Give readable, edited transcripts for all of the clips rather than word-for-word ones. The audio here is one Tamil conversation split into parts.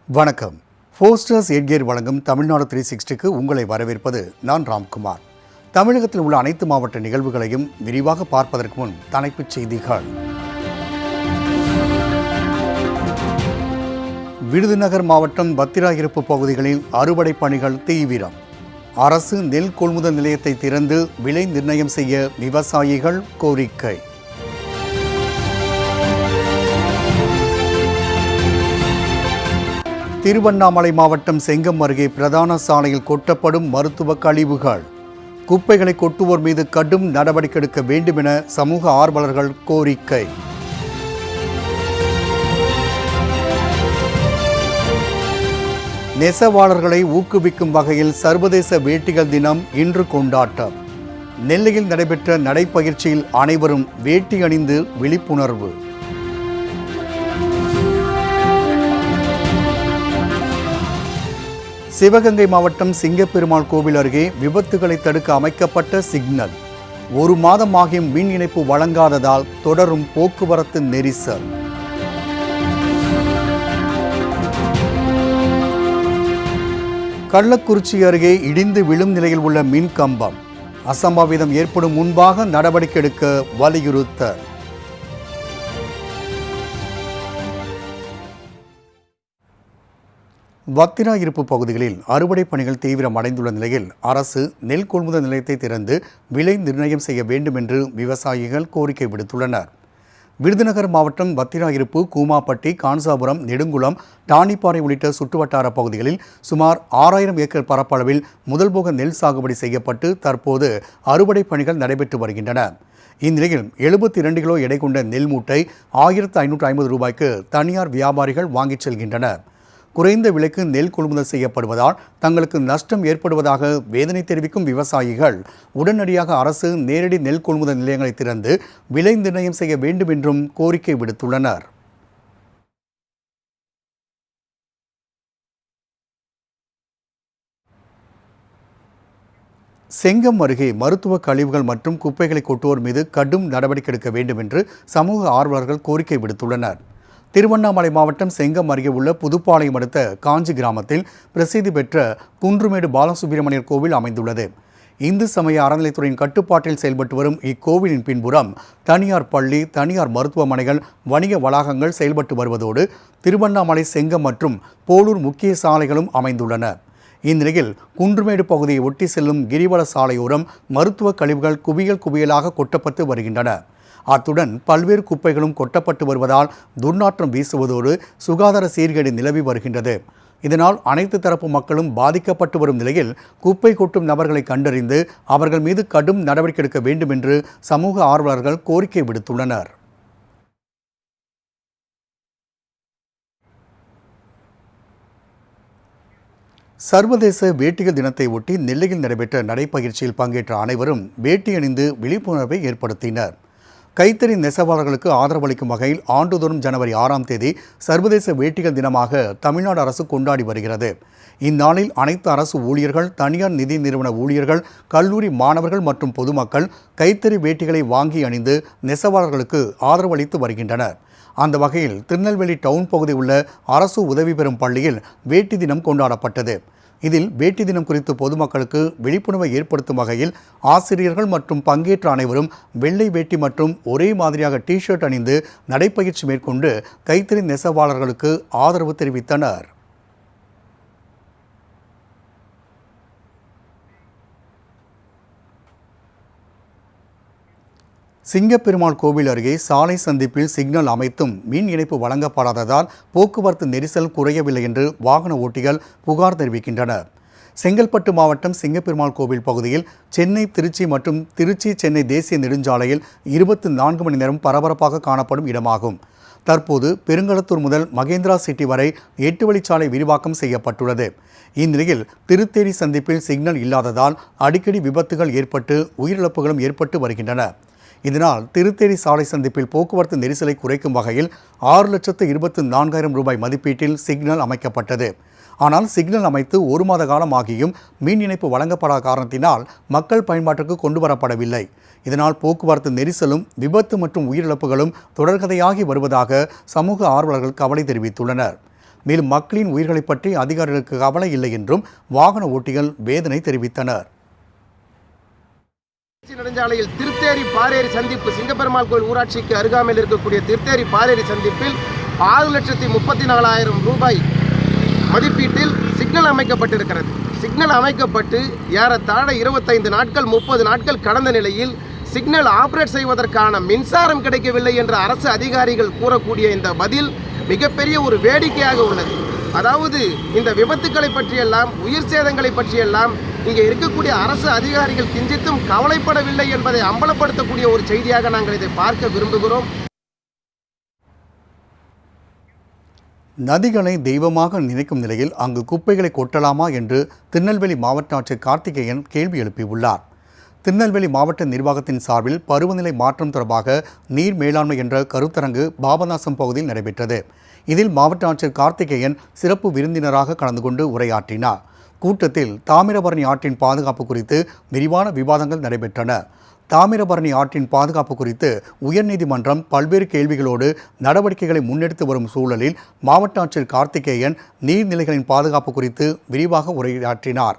வணக்கம். ஃபோஸ்டர்ஸ் எட்கேர் வழங்கும் தமிழ்நாடு 360க்கு உங்களை வரவேற்பது நான் ராம்குமார். தமிழகத்தில் உள்ள அனைத்து மாவட்ட நிகழ்வுகளையும் விரிவாக பார்ப்பதற்கு முன் தலைப்புச் செய்திகள். விருதுநகர் மாவட்டம் பத்திராயிருப்பு பகுதிகளில் அறுவடை பணிகள் தீவிரம். அரசு நெல் கொள்முதல் நிலையத்தை திறந்து விலை நிர்ணயம் செய்ய விவசாயிகள் கோரிக்கை. திருவண்ணாமலை மாவட்டம் செங்கம் அருகே பிரதான சாலையில் கொட்டப்படும் மருத்துவ கழிவுகள். குப்பைகளை கொட்டுவோர் மீது கடும் நடவடிக்கை எடுக்க வேண்டும் என சமூக ஆர்வலர்கள் கோரிக்கை. நெசவாளர்களை ஊக்குவிக்கும் வகையில் சர்வதேச வேட்டிகள் தினம் இன்று கொண்டாட்டம். நெல்லையில் நடைபெற்ற நடைப்பயிற்சியில் அனைவரும் வேட்டி அணிந்து விழிப்புணர்வு. சிவகங்கை மாவட்டம் சிங்கப்பெருமாள் கோவில் அருகே விபத்துகளை தடுக்க அமைக்கப்பட்ட சிக்னல். ஒரு மாதமாகியும் மின் இணைப்பு வழங்காததால் தொடரும் போக்குவரத்து நெரிசல். கள்ளக்குறிச்சி அருகே இடிந்து விழும் நிலையில் உள்ள மின் கம்பம். அசம்பாவிதம் ஏற்படும் முன்பாக நடவடிக்கை எடுக்க வலியுறுத்தல். வத்திராயிருப்பு பகுதிகளில் அறுவடை பணிகள் தீவிரம் அடைந்துள்ள நிலையில் அரசு நெல் கொள்முதல் நிலையத்தை திறந்து விலை நிர்ணயம் செய்ய வேண்டும் என்று விவசாயிகள் கோரிக்கை விடுத்துள்ளனர். விருதுநகர் மாவட்டம் வத்திராயிருப்பு, கூமாப்பட்டி, காஞ்சாபுரம், நெடுங்குளம், டானிப்பாறை உள்ளிட்ட சுற்றுவட்டார பகுதிகளில் சுமார் 6000 ஏக்கர் பரப்பளவில் முதல்போக நெல் சாகுபடி செய்யப்பட்டு தற்போது அறுவடை பணிகள் நடைபெற்று வருகின்றன. இந்நிலையில் 72 கிலோ எடை கொண்ட நெல் மூட்டை 1550 ரூபாய்க்கு தனியார் வியாபாரிகள் வாங்கிச் செல்கின்றனர். குறைந்த விலைக்கு நெல் கொள்முதல் செய்யப்படுவதால் தங்களுக்கு நஷ்டம் ஏற்படுவதாக வேதனை தெரிவிக்கும் விவசாயிகள் உடனடியாக அரசு நேரடி நெல் கொள்முதல் நிலையங்களை திறந்து விலை நிர்ணயம் செய்ய வேண்டும் என்றும் கோரிக்கை விடுத்துள்ளனர். செங்கம் அருகே மருத்துவ கழிவுகள் மற்றும் குப்பைகளை கொட்டுவோர் மீது கடும் நடவடிக்கை எடுக்க வேண்டும் என்று சமூக ஆர்வலர்கள் கோரிக்கை விடுத்துள்ளனர். திருவண்ணாமலை மாவட்டம் செங்கம் அருகே உள்ள புதுப்பாளையம் அடுத்த காஞ்சி கிராமத்தில் பிரசித்தி பெற்ற குன்றுமேடு பாலசுப்பிரமணியர் கோவில் அமைந்துள்ளது. இந்து சமய அறநிலைத்துறையின் கட்டுப்பாட்டில் செயல்பட்டு வரும் இக்கோவிலின் பின்புறம் தனியார் பள்ளி, தனியார் மருத்துவமனைகள், வணிக வளாகங்கள் செயல்பட்டு வருவதோடு திருவண்ணாமலை, செங்கம் மற்றும் போலூர் முக்கிய சாலைகளும் அமைந்துள்ளன. இந்நிலையில் குன்றுமேடு பகுதியை ஒட்டி செல்லும் கிரிவல சாலையோரம் மருத்துவ கழிவுகள் குவியல் குவியலாக கொட்டப்பட்டு வருகின்றன. அத்துடன் பல்வேறு குப்பைகளும் கொட்டப்பட்டு வருவதால் துர்நாற்றம் வீசுவதோடு சுகாதார சீர்கேடு நிலவி வருகின்றது. இதனால் அனைத்து தரப்பு மக்களும் பாதிக்கப்பட்டு வரும் நிலையில் குப்பை கொட்டும் நபர்களை கண்டறிந்து அவர்கள் மீது கடும் நடவடிக்கை எடுக்க வேண்டும் என்று சமூக ஆர்வலர்கள் கோரிக்கை விடுத்துள்ளனர். சர்வதேச வேட்டிகள் தினத்தை ஒட்டி நெல்லையில் நடைபெற்ற நடைப்பயிற்சியில் பங்கேற்ற அனைவரும் வேட்டி அணிந்து விழிப்புணர்வை ஏற்படுத்தினர். கைத்தறி நெசவாளர்களுக்கு ஆதரவளிக்கும் வகையில் ஆண்டுதோறும் ஜனவரி 6ஆம் தேதி சர்வதேச வேட்டிகள் தினமாக தமிழ்நாடு அரசு கொண்டாடி வருகிறது. இந்நாளில் அனைத்து அரசு ஊழியர்கள், தனியார் நிதி நிறுவன ஊழியர்கள், கல்லூரி மாணவர்கள் மற்றும் பொதுமக்கள் கைத்தறி வேட்டிகளை வாங்கி அணிந்து நெசவாளர்களுக்கு ஆதரவளித்து வருகின்றனர். அந்த வகையில் திருநெல்வேலி டவுன் பகுதியில் உள்ள அரசு உதவி பெறும் பள்ளியில் வேட்டி தினம் கொண்டாடப்பட்டது. இதில் வேட்டி தினம் குறித்து பொதுமக்களுக்கு விழிப்புணர்வை ஏற்படுத்தும் வகையில் ஆசிரியர்கள் மற்றும் பங்கேற்ற அனைவரும் வெள்ளை வேட்டி மற்றும் ஒரே மாதிரியாக டி-ஷர்ட் அணிந்து நடைப்பயிற்சி மேற்கொண்டு கைத்தறி நெசவாளர்களுக்கு ஆதரவு தெரிவித்தனர். சிங்கப்பெருமாள் கோவில் அருகே சாலை சந்திப்பில் சிக்னல் அமைத்தும் மின் இணைப்பு வழங்கப்படாததால் போக்குவரத்து நெரிசல் குறையவில்லை என்று வாகன ஓட்டிகள் புகார் தெரிவிக்கின்றனர். செங்கல்பட்டு மாவட்டம் சிங்கப்பெருமாள் கோவில் பகுதியில் சென்னை திருச்சி மற்றும் திருச்சி சென்னை தேசிய நெடுஞ்சாலையில் 24 மணி நேரம் பரபரப்பாக காணப்படும் இடமாகும். தற்போது பெருங்களத்தூர் முதல் மகேந்திரா சிட்டி வரை 8 வழிச்சாலை விரிவாக்கம் செய்யப்பட்டுள்ளது. இந்நிலையில் திருத்தேரி சந்திப்பில் சிக்னல் இல்லாததால் அடிக்கடி விபத்துகள் ஏற்பட்டு உயிரிழப்புகளும் ஏற்பட்டு வருகின்றன. இதனால் திருத்தேரி சாலை சந்திப்பில் போக்குவரத்து நெரிசலை குறைக்கும் வகையில் 6,24,000 ரூபாய் மதிப்பீட்டில் சிக்னல் அமைக்கப்பட்டது. ஆனால் சிக்னல் அமைத்து 1 மாத காலம் ஆகியும் மின் இணைப்பு வழங்கப்படாத காரணத்தினால் மக்கள் பயன்பாட்டிற்கு கொண்டு வரப்படவில்லை. இதனால் போக்குவரத்து நெரிசலும் விபத்து மற்றும் உயிரிழப்புகளும் தொடர்கதையாகி வருவதாக சமூக ஆர்வலர்கள் கவலை தெரிவித்துள்ளனர். மேலும் மக்களின் உயிர்களை பற்றி அதிகாரிகளுக்கு கவலை இல்லை என்றும் வாகன ஓட்டிகள் வேதனை தெரிவித்தனர். நெடுஞ்சாலையில் திருத்தேரி பாரேரி சந்திப்பு, சிங்கப்பெருமாள் கோயில் ஊராட்சிக்கு அருகாமையில் இருக்கக்கூடிய திருத்தேரி பாரேரி சந்திப்பில் 6,34,000 ரூபாய் மதிப்பீட்டில் சிக்னல் அமைக்கப்பட்டிருக்கிறது. சிக்னல் அமைக்கப்பட்டு ஏறத்தாழ 25 நாட்கள் 30 நாட்கள் கடந்த நிலையில் சிக்னல் ஆபரேட் செய்வதற்கான மின்சாரம் கிடைக்கவில்லை என்ற அரசு அதிகாரிகள் கூறக்கூடிய இந்த பதில் மிகப்பெரிய ஒரு வேடிக்கையாக உள்ளது. அதாவது இந்த விபத்துக்களை பற்றியெல்லாம், உயிர் சேதங்களை பற்றியெல்லாம் இங்கே இருக்கக்கூடிய அரசு அதிகாரிகள் கிஞ்சித்தும் கவலைப்படவில்லை என்பதை அம்பலப்படுத்தக்கூடிய ஒரு செய்தியாக நாங்கள் இதை பார்க்க விரும்புகிறோம். நதிகளை தெய்வமாக நினைக்கும் நிலையில் அங்கு குப்பைகளை கொட்டலாமா என்று திருநெல்வேலி மாவட்ட ஆட்சியர் கார்த்திகேயன் கேள்வி எழுப்பியுள்ளார். திருநெல்வேலி மாவட்ட நிர்வாகத்தின் சார்பில் பருவநிலை மாற்றம் தொடர்பாக நீர் மேலாண்மை என்ற கருத்தரங்கு பாபநாசம் பகுதியில் நடைபெற்றது. இதில் மாவட்ட ஆட்சியர் கார்த்திகேயன் சிறப்பு விருந்தினராக கலந்து கொண்டு உரையாற்றினார். கூட்டத்தில் தாமிரபரணி ஆற்றின் பாதுகாப்பு குறித்து விரிவான விவாதங்கள் நடைபெற்றன. தாமிரபரணி ஆற்றின் பாதுகாப்பு குறித்து உயர்நீதிமன்றம் பல்வேறு கேள்விகளோடு நடவடிக்கைகளை முன்னெடுத்து வரும் சூழலில் மாவட்ட ஆட்சியர் கார்த்திகேயன் நீர்நிலைகளின் பாதுகாப்பு குறித்து விரிவாக உரையாற்றினார்.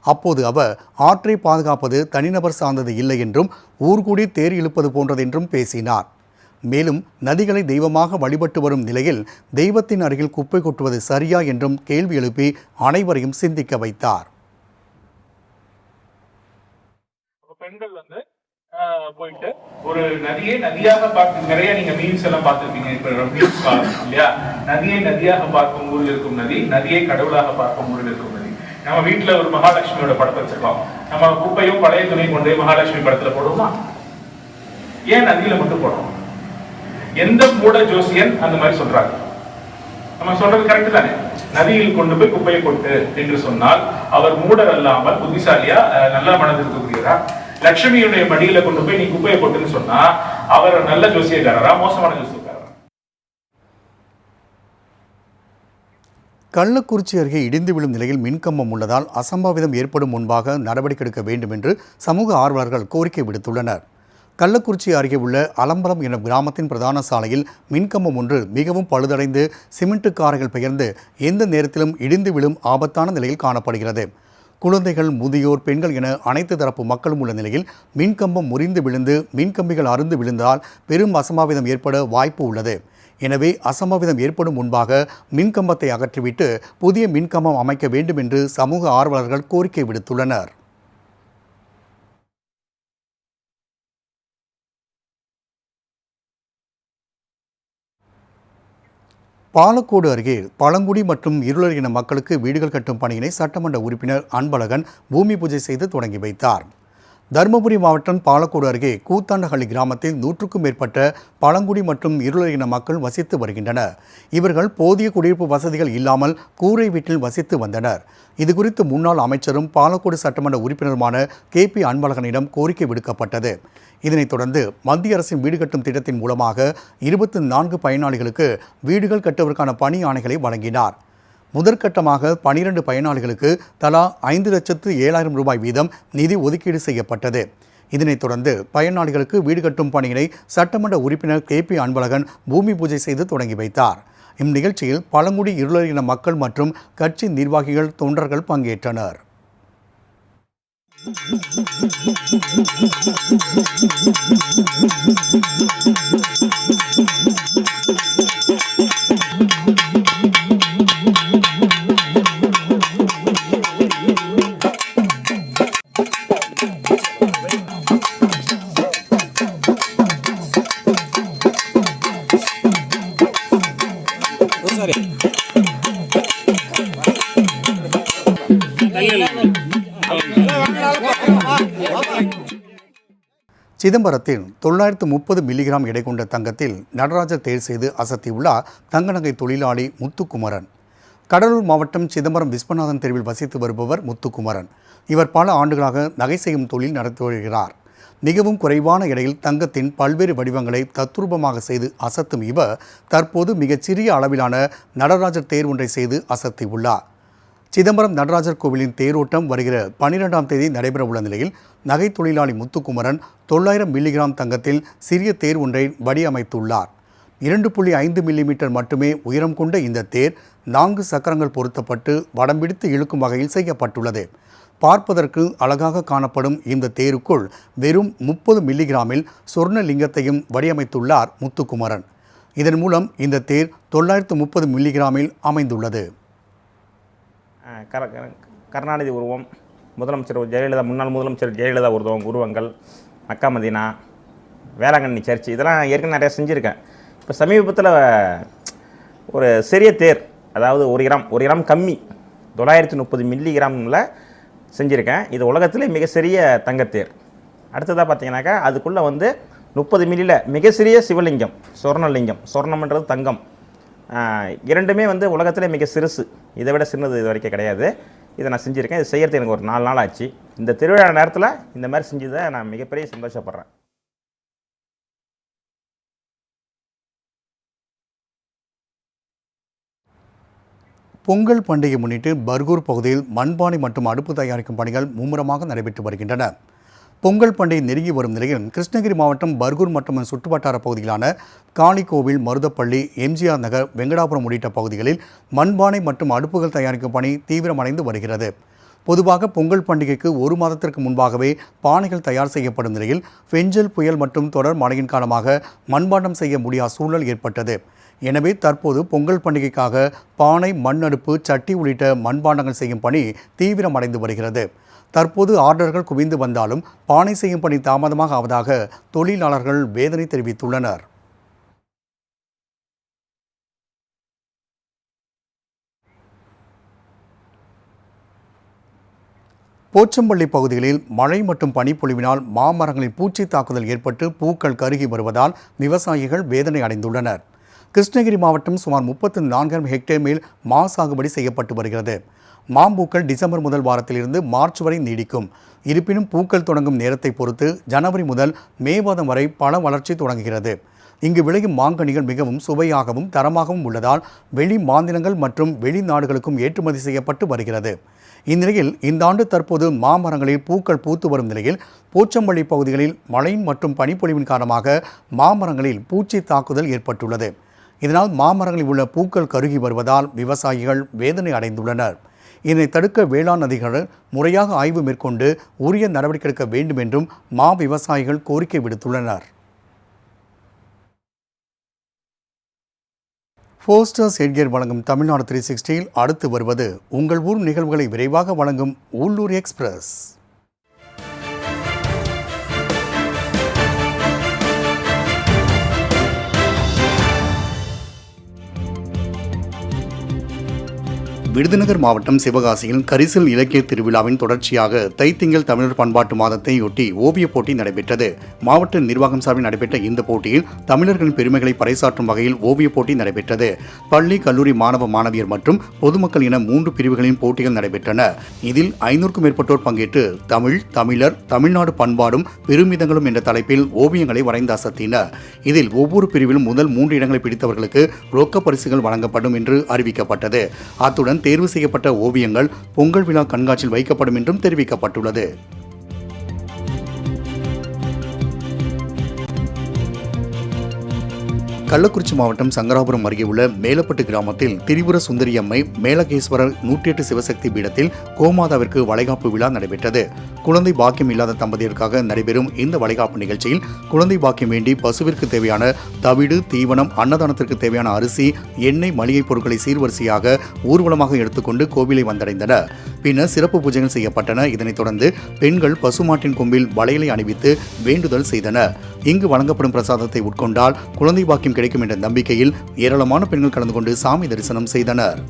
அப்போது அவர் ஆற்றை பாதுகாப்பது தனிநபர் சார்ந்தது இல்லை என்றும் ஊர்கூடி தேர் இழுப்பது போன்றது என்றும் பேசினார். மேலும் நதிகளை தெய்வமாக வழிபட்டு வரும் நிலையில் தெய்வத்தின் அருகில் குப்பை கொட்டுவது சரியா என்றும் கேள்வி எழுப்பி அனைவரையும் சிந்திக்க வைத்தார். பெண்கள் போயிட்டு ஒரு நதியை நதியாக பார்த்து நிறைய நீங்க மீன்ஸ் எல்லாம் பார்த்திருப்பீங்க. இல்லையா, நதியை நதியாக பார்க்கும் ஊரில் இருக்கும் நதி, நதியை கடவுளாக பார்க்கும் ஊரில் இருக்கும் நதி. நம்ம வீட்டுல ஒரு மகாலட்சுமியோட படத்தை வச்சிருக்கோம். நம்ம குப்பையும் பழைய துணியும் கொண்டு மகாலட்சுமி படத்துல போடுவோமா? ஏன் நதியில மட்டும் போடுறோம்? எந்த மூட ஜோசியன் அந்த மாதிரி சொல்றாங்க? நம்ம சொல்றது கரெக்ட் தானே? நதியில் கொண்டு போய் குப்பையை கொட்டு என்று சொன்னால் அவர் மூடர் அல்லாமல் புத்திசாலியா, நல்ல மனதில் இருக்கக்கூடியதா? லட்சுமியுடைய மடியில கொண்டு போய் நீ குப்பையை கொட்டுன்னு சொன்னா அவர் நல்ல ஜோசியக்காரரா, மோசமான ஜோசியக்காரரா? கள்ளக்குறிச்சி அருகே இடிந்து விழும் நிலையில் மின்கம்பம் உள்ளதால் அசம்பாவிதம் ஏற்படும் முன்பாக நடவடிக்கை எடுக்க வேண்டும் என்று சமூக ஆர்வலர்கள் கோரிக்கை விடுத்துள்ளனர். கள்ளக்குறிச்சி அருகே உள்ள அலம்பலம் எனும் கிராமத்தின் பிரதான சாலையில் மின்கம்பம் ஒன்று மிகவும் பழுதடைந்து சிமெண்ட் காரைகள் பெயர்ந்து எந்த நேரத்திலும் இடிந்து விழும் ஆபத்தான நிலையில் காணப்படுகிறது. குழந்தைகள், முதியோர், பெண்கள் என அனைத்து தரப்பு மக்களும் உள்ள நிலையில் மின்கம்பம் முறிந்து விழுந்து மின்கம்பிகள் அறுந்து விழுந்தால் பெரும் அசம்பாவிதம் ஏற்பட வாய்ப்பு உள்ளது. எனவே அசம்பாவிதம் ஏற்படும் முன்பாக மின்கம்பத்தை அகற்றிவிட்டு புதிய மின்கம்பம் அமைக்க வேண்டும் என்று சமூக ஆர்வலர்கள் கோரிக்கை விடுத்துள்ளனர். பாலக்கோடு அருகே பழங்குடி மற்றும் இருளர் இன மக்களுக்கு வீடுகள் கட்டும் பணியினை சட்டமன்ற உறுப்பினர் அன்பழகன் பூமி பூஜை செய்து தொடங்கி வைத்தார். தருமபுரி மாவட்டம் பாலக்கோடு அருகே கூத்தாண்டஹள்ளி கிராமத்தில் 100க்கும் மேற்பட்ட பழங்குடி மற்றும் இருளர் இன மக்கள் வசித்து வருகின்றனர். இவர்கள் போதிய குடியிருப்பு வசதிகள் இல்லாமல் கூரை வீட்டில் வசித்து வந்தனர். இதுகுறித்து முன்னாள் அமைச்சரும் பாலக்கோடு சட்டமன்ற உறுப்பினருமான KP அன்பழகனிடம் கோரிக்கை விடுக்கப்பட்டது. இதனைத் தொடர்ந்து மத்திய அரசின் வீடு கட்டும் திட்டத்தின் மூலமாக 24 பயனாளிகளுக்கு வீடுகள் கட்டுவதற்கான பணி ஆணைகளை வழங்கினார். முதற்கட்டமாக 12 பயனாளிகளுக்கு தலா 5,07,000 ரூபாய் வீதம் நிதி ஒதுக்கீடு செய்யப்பட்டது. இதனைத் தொடர்ந்து பயனாளிகளுக்கு வீடு கட்டும் பணியினை சட்டமன்ற உறுப்பினர் KP அன்பழகன் பூமி பூஜை செய்து தொடங்கி வைத்தார். இந்நிகழ்ச்சியில் பழங்குடி இருளர் இன மக்கள் மற்றும் கட்சி நிர்வாகிகள், தொண்டர்கள் பங்கேற்றனர். சிதம்பரத்தில் 930 மில்லிகிராம் எடை கொண்ட தங்கத்தில் நடராஜர் தேர் செய்து அசத்தியுள்ளார் தங்க நகை தொழிலாளி முத்துக்குமரன். கடலூர் மாவட்டம் சிதம்பரம் விஸ்வநாதன் தெருவில் வசித்து வருபவர் முத்துக்குமரன். இவர் பல ஆண்டுகளாக நகை செய்யும் தொழில் நடத்தி வருகிறார். மிகவும் குறைவான எடையில் தங்கத்தின் பல்வேறு வடிவங்களை தத்ரூபமாக செய்து அசத்தும் இவர் தற்போது மிகச்சிறிய அளவிலான நடராஜர் தேர் ஒன்றை செய்து அசத்தியுள்ளார். சிதம்பரம் நடராஜர் கோவிலின் தேரோட்டம் வருகிற 12ஆம் தேதி நடைபெறவுள்ள நிலையில் நகை தொழிலாளி முத்துக்குமரன் 900 மில்லிகிராம் தங்கத்தில் சிறிய தேர் ஒன்றை வடிவமைத்துள்ளார். 2.5 மில்லிமீட்டர் மட்டுமே உயரம் கொண்ட இந்த தேர் 4 சக்கரங்கள் பொருத்தப்பட்டு வடம் பிடித்து இழுக்கும் வகையில் செய்யப்பட்டுள்ளது. பார்ப்பதற்கு அழகாக காணப்படும் இந்த தேருக்குள் வெறும் 30 மில்லிகிராமில் சொர்ணலிங்கத்தையும் வடிவமைத்துள்ளார் முத்துக்குமரன். இதன் மூலம் இந்த தேர் 930 மில்லிகிராமில் அமைந்துள்ளது. கருணாநிதி உருவம், முதலமைச்சர் ஜெயலலிதா, முன்னாள் முதலமைச்சர் ஜெயலலிதா உருவங்கள், மக்கா மதீனா, வேளாங்கண்ணி சர்ச், இதெல்லாம் ஏற்கனவே நிறையா செஞ்சுருக்கேன். இப்போ சமீபத்தில் ஒரு சிறிய தேர், அதாவது 1 கிராம் கம்மி 930 மில்லிகிராமில் செஞ்சுருக்கேன். இது உலகத்திலே மிக சிறிய தங்கத்தேர். அடுத்ததாக பார்த்தீங்கன்னாக்கா அதுக்குள்ளே 30 மில்லியில் மிக சிறிய சிவலிங்கம், சொர்ணலிங்கம், சொர்ணம்ன்றது தங்கம், இரண்டுமே உலகத்திலே மிக சிறுசு. இதை விட சின்னது இது வரைக்கும் கிடையாது. இதை நான் செஞ்சுருக்கேன். இது செய்யறதுக்கு எனக்கு ஒரு 4 நாள் ஆச்சு. இந்த திருவிழா நேரத்தில் இந்த மாதிரி செஞ்சதை நான் மிகப்பெரிய சந்தோஷப்படுறேன். பொங்கல் பண்டிகை முன்னிட்டு பர்கூர் பகுதியில் மண்பானை மற்றும் அடுப்பு தயாரிக்கும் பணிகள் மும்முரமாக நடைபெற்று வருகின்றன. பொங்கல் பண்டிகை நெருங்கி வரும் நிலையில் கிருஷ்ணகிரி மாவட்டம் பர்கூர் மற்றும் சுற்றுவட்டார பகுதிகளான காளிகோவில், மருதப்பள்ளி, எம்ஜிஆர் நகர், வெங்கடாபுரம் உள்ளிட்ட பகுதிகளில் மண்பானை மற்றும் அடுப்புகள் தயாரிக்கும் பணி தீவிரமடைந்து வருகிறது. பொதுவாக பொங்கல் பண்டிகைக்கு 1 மாதத்திற்கு முன்பாகவே பானைகள் தயார் செய்யப்படும் நிலையில் பெஞ்சல் புயல் மற்றும் தொடர் மழையின் காரணமாக மண்பாண்டம் செய்ய முடியாத சூழல் ஏற்பட்டது. எனவே தற்போது பொங்கல் பண்டிகைக்காக பானை, மண் அடுப்பு, சட்டி உள்ளிட்ட மண்பாண்டங்கள் செய்யும் பணி தீவிரமடைந்து வருகிறது. தற்போது ஆர்டர்கள் குவிந்து வந்தாலும் பானை செய்யும் பணி தாமதமாக ஆவதாக தொழிலாளர்கள் வேதனை தெரிவித்துள்ளனர். போச்சம்பள்ளி பகுதிகளில் மழை மற்றும் பனிப்பொழிவினால் மாமரங்களில் பூச்சி தாக்குதல் ஏற்பட்டு பூக்கள் கருகி வருவதால் விவசாயிகள் வேதனை அடைந்துள்ளனர். கிருஷ்ணகிரி மாவட்டம் சுமார் 34 ஹெக்டேர் மேல் மா சாகுபடி செய்யப்பட்டு வருகிறது. மாம்பூக்கள் டிசம்பர் முதல் வாரத்திலிருந்து மார்ச் வரை நீடிக்கும். இருப்பினும் பூக்கள் தொடங்கும் நேரத்தை பொறுத்து ஜனவரி முதல் மே மாதம் வரை பழ வளர்ச்சி தொடங்குகிறது. இங்கு விளையும் மாங்கனிகள் மிகவும் சுவையாகவும் தரமாகவும் உள்ளதால் வெளி மாநிலங்கள் மற்றும் வெளிநாடுகளுக்கும் ஏற்றுமதி செய்யப்பட்டு வருகிறது. இந்நிலையில் இந்த ஆண்டு தற்போது மாமரங்களில் பூக்கள் பூத்து வரும் நிலையில் போச்சம்பள்ளி பகுதிகளில் மழை மற்றும் பனிப்பொழிவின் காரணமாக மாமரங்களில் பூச்சி தாக்குதல் ஏற்பட்டுள்ளது. இதனால் மாமரங்களில் உள்ள பூக்கள் கருகி வருவதால் விவசாயிகள் வேதனை அடைந்துள்ளனர். இதனை தடுக்க வேளாண் அதிகாரிகள் முறையாக ஆய்வு மேற்கொண்டு உரிய நடவடிக்கை எடுக்க வேண்டும் என்றும் மா விவசாயிகள் கோரிக்கை விடுத்துள்ளனர். போஸ்டர்ஸ் ஹெட்கியர் வழங்கும் தமிழ்நாடு 360 அடுத்து வருவது உங்கள் ஊர் நிகழ்வுகளை விரைவாக வழங்கும் உள்ளூர் எக்ஸ்பிரஸ். விருதுநகர் மாவட்டம் சிவகாசியில் கரிசல் இலக்கிய திருவிழாவின் தொடர்ச்சியாக தைத்திங்கள் தமிழர் பண்பாட்டு மாதத்தையொட்டி ஓவியப் போட்டி நடைபெற்றது. மாவட்ட நிர்வாகம் சார்பில் நடைபெற்ற இந்த போட்டியில் தமிழர்களின் பெருமைகளை பறைசாற்றும் வகையில் ஓவியப் போட்டி நடைபெற்றது. பள்ளி, கல்லூரி மாணவ மாணவியர் மற்றும் பொதுமக்கள் என 3 பிரிவுகளின் போட்டிகள் நடைபெற்றன. இதில் 500க்கும் மேற்பட்டோர் பங்கேற்று தமிழ், தமிழர், தமிழ்நாடு பண்பாடும் பெருமிதங்களும் என்ற தலைப்பில் ஓவியங்களை வரைந்து அசத்தினர். இதில் ஒவ்வொரு பிரிவிலும் முதல் 3 இடங்களை பிடித்தவர்களுக்கு ரொக்க பரிசுகள் வழங்கப்படும் என்று அறிவிக்கப்பட்டது. அத்துடன் தேர்வு செய்யப்பட்ட ஓவியங்கள் பொங்கல் விழா கண்காட்சியில் வைக்கப்படும் என்றும் தெரிவிக்கப்பட்டுள்ளது. கள்ளக்குறிச்சி மாவட்டம் சங்கராபுரம் அருகே உள்ள மேலப்பட்டு கிராமத்தில் திரிபுர சுந்தரியம்மை மேலகேஸ்வரர் 108 சிவசக்தி பீடத்தில் கோமாதாவிற்கு வளைகாப்பு விழா நடைபெற்றது. குழந்தை பாக்கியம் இல்லாத தம்பதியருக்காக நடைபெறும் இந்த வளைகாப்பு நிகழ்ச்சியில் குழந்தை பாக்கியம் வேண்டி பசுவிற்கு தேவையான தவிடு, தீவனம், அன்னதானத்திற்கு தேவையான அரிசி, எண்ணெய், மளிகை பொருட்களை சீர்வரிசையாக ஊர்வலமாக எடுத்துக்கொண்டு கோவிலை வந்தடைந்தனர். பின்னர் சிறப்பு பூஜைகள் செய்யப்பட்டன. இதனைத் தொடர்ந்து பெண்கள் பசுமாட்டின் கொம்பில் வளையலை அணிவித்து வேண்டுதல் செய்தனர். இங்கு வழங்கப்படும் பிரசாதத்தை உட்கொண்டால் குழந்தை பாக்கியம் கிடைக்கும் என்ற நம்பிக்கையில் ஏராளமான பெண்கள் கலந்து கொண்டு சாமி தரிசனம் செய்தனர்.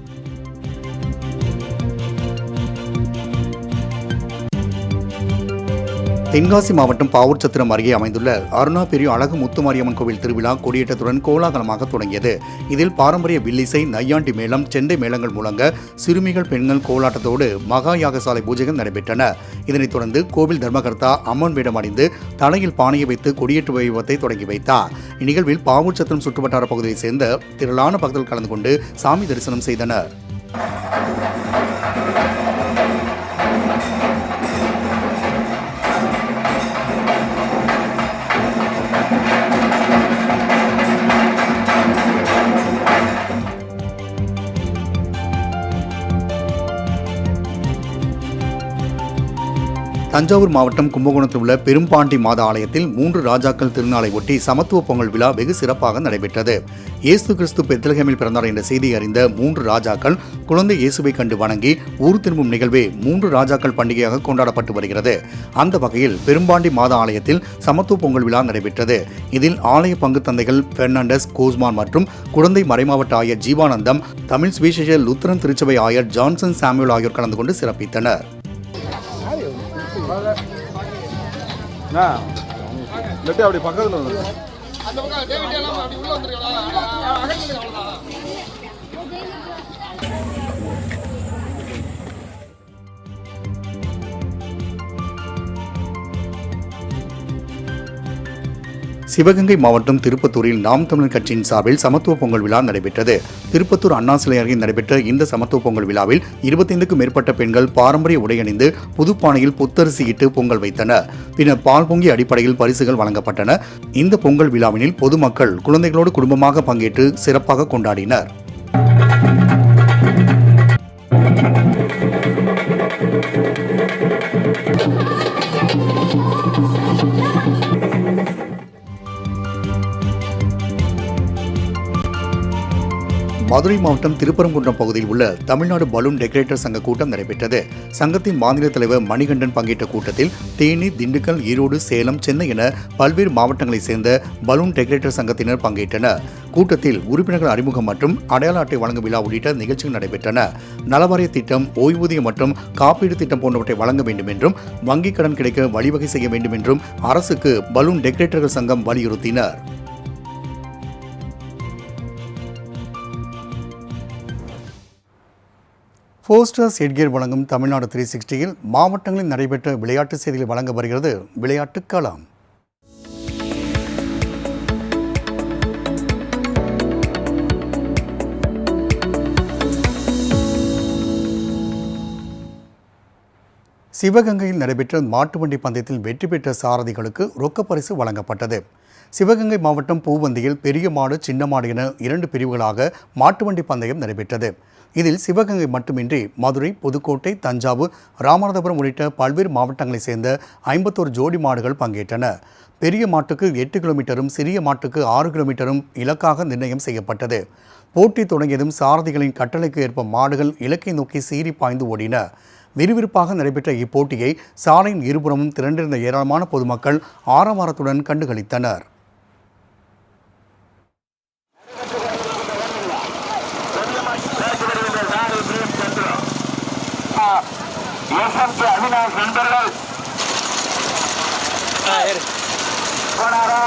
தென்காசி மாவட்டம் பாவூர்சத்திரம் அருகே அமைந்துள்ள அருணா பெரிய அழகு முத்துமாரியம்மன் கோவில் திருவிழா கொடியேற்றத்துடன் கோலாகலமாக தொடங்கியது. இதில் பாரம்பரிய வில்லிசை, நையாண்டி மேளம், செண்டை மேளங்கள் முழங்க சிறுமிகள், பெண்கள் கோலாட்டத்தோடு மகா யாகசாலை பூஜைகள் நடைபெற்றன. இதனைத் தொடர்ந்து கோவில் தர்மகர்த்தா அம்மன் வேடம் அணிந்து தலையில் பானையை வைத்து கொடியேற்று வைபவத்தை தொடங்கி வைத்தார். இந்நிகழ்வில் பாவூர்சத்திரம் சுற்றுவட்டார பகுதியைச் சேர்ந்த திரளான பக்தர்கள் கலந்து கொண்டு சாமி தரிசனம் செய்தனர். தஞ்சாவூர் மாவட்டம் கும்பகோணத்தில் உள்ள பெரும்பாண்டி மாத ஆலயத்தில் 3 ராஜாக்கள் திருநாளை ஒட்டி சமத்துவ பொங்கல் விழா வெகு சிறப்பாக நடைபெற்றது. இயேசு கிறிஸ்து பெத்லகேமில் பிறந்தார் என்ற செய்தியை அறிந்த 3 ராஜாக்கள் குழந்தை இயேசுவை கண்டு வணங்கி ஊர் திரும்பும் நிகழ்வே 3 ராஜாக்கள் பண்டிகையாக கொண்டாடப்பட்டு வருகிறது. அந்த வகையில் பெரும்பாண்டி மாத ஆலயத்தில் சமத்துவ பொங்கல் விழா நடைபெற்றது. இதில் ஆலய பங்கு தந்தைகள் பெர்னாண்டஸ், கோஸ்மான் மற்றும் குழந்தை மறைமாவட்ட ஆயர் ஜீவானந்தம், தமிழ் சுவிசேஷ லுத்தரன் திருச்சபை ஆயர் ஜான்சன் சாமுவேல் ஆகியோர் கலந்து கொண்டு சிறப்பித்தனர். அப்படி பக்கத்துல சிவகங்கை மாவட்டம் திருப்பத்தூரில் நாம் தமிழர் கட்சியின் சார்பில் சமத்துவ பொங்கல் விழா நடைபெற்றது. திருப்பத்தூர் அண்ணா சிலை அருகே நடைபெற்ற இந்த சமத்துவ பொங்கல் விழாவில் 25க்கும் மேற்பட்ட பெண்கள் பாரம்பரிய உடை அணிந்து புதுப்பானையில் புத்தரிசி இட்டு பொங்கல் வைத்தனர். பின்னர் பால் பொங்கி அடிப்படையில் பரிசுகள் வழங்கப்பட்டன. இந்த பொங்கல் விழாவினில் பொதுமக்கள் குழந்தைகளோடு குடும்பமாக பங்கேற்று சிறப்பாக கொண்டாடினர். மதுரை மாவட்டம் திருப்பரங்குன்றம் பகுதியில் உள்ள தமிழ்நாடு பலூன் டெக்கரேட்டர் சங்க கூட்டம் நடைபெற்றது. சங்கத்தின் மாநில தலைவர் மணிகண்டன் பங்கேற்ற கூட்டத்தில் தேனி, திண்டுக்கல், ஈரோடு, சேலம், சென்னை என பல்வேறு மாவட்டங்களைச் சேர்ந்த பலூன் டெக்கரேட்டர் சங்கத்தினர் பங்கேற்றனர். கூட்டத்தில் உறுப்பினர்கள் அறிமுகம் மற்றும் அடையாள அட்டை வழங்கும் விழா உள்ளிட்ட நிகழ்ச்சிகள் நடைபெற்றன. நலவாரிய திட்டம், ஓய்வூதியம் மற்றும் காப்பீடு திட்டம் போன்றவற்றை வழங்க வேண்டும் என்றும் வங்கிக் கடன் கிடைக்க வழிவகை செய்ய வேண்டும் என்றும் அரசுக்கு பலூன் டெக்கரேட்டர்கள் சங்கம் வலியுறுத்தினர். போஸ்டர்ஸ் எட்கேர் வழங்கும் தமிழ்நாடு 360யில் மாவட்டங்களில் நடைபெற்ற விளையாட்டு செய்திகளை வழங்க வருகிறது விளையாட்டுக் களம். சிவகங்கையில் நடைபெற்ற மாட்டு வண்டி பந்தயத்தில் வெற்றி பெற்ற சாரதிகளுக்கு ரொக்க பரிசு வழங்கப்பட்டது. சிவகங்கை மாவட்டம் பூவந்தியில் பெரிய மாடு, சின்ன மாடு என 2 பிரிவுகளாக மாட்டு வண்டி பந்தயம் நடைபெற்றது. இதில் சிவகங்கை மட்டுமின்றி மதுரை, புதுக்கோட்டை, தஞ்சாவூர், ராமநாதபுரம் உள்ளிட்ட பல்வேறு மாவட்டங்களைச் சேர்ந்த 51 ஜோடி மாடுகள் பங்கேற்றன. பெரிய மாட்டுக்கு 8 கிலோமீட்டரும் சிறிய மாட்டுக்கு 6 கிலோமீட்டரும் இலக்காக நிர்ணயம் செய்யப்பட்டது. போட்டி தொடங்கியதும் சாரதிகளின் கட்டளைக்கு ஏற்ப மாடுகள் இலக்கை நோக்கி சீறி பாய்ந்து ஓடின. விறுவிறுப்பாக நடைபெற்ற இப்போட்டியை சாலையின் இருபுறமும் திரண்டிருந்த ஏராளமான பொதுமக்கள் ஆரவாரத்துடன் கண்டுகளித்தனர். அவினாஷ் நண்பர்கள் போனாரா